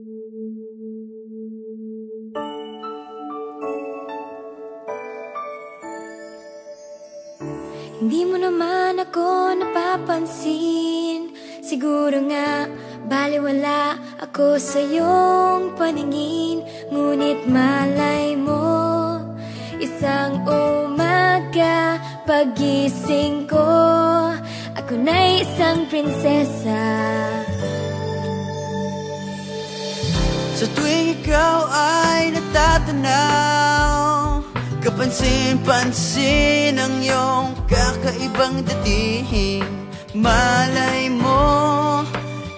Hindi mo naman ako napapansin. Siguro nga baliwala ako sa iyong paningin. Ngunit malay mo, isang umaga pagising ko, ako na'y isang prinsesa. Sa tuwing ikaw ay natatanaw, kapansin-pansin ang iyong kakaibang dating. Malay mo,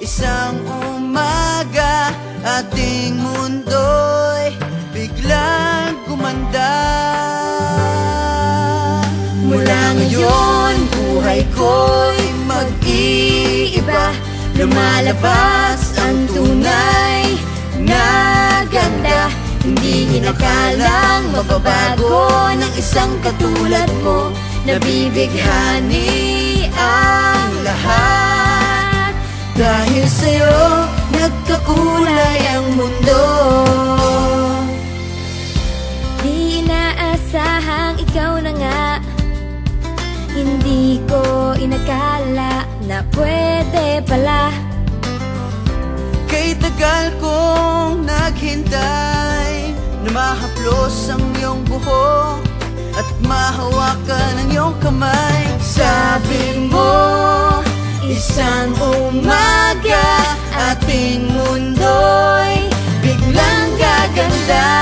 isang umaga ating mundo'y biglang gumanda. Mula ngayon, buhay ko'y mag-iiba. Lumalabas ang tunay na ganda. Hindi inakalang mababago ng isang katulad mo. Nabibighani ang lahat. Dahil sa'yo, nagkakulay ang mundo. Di inaasahang ikaw na nga. Hindi ko inakala na pwede pala. Kay tagal kong naghintay na mahaplos ang iyong buhok at mahawakan ang iyong kamay. Sabi mo, isang umaga ating mundo'y biglang gaganda.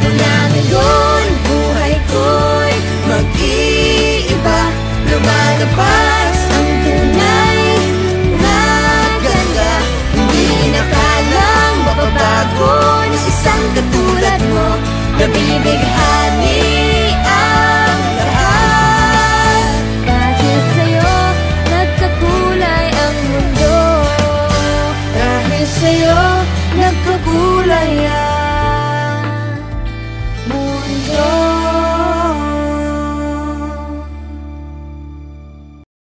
Mula ngayon, buhay ko'y mag-iiba. Lumalabas ang tunay na ganda. Hindi inakalang mababago ng isang katulad mo.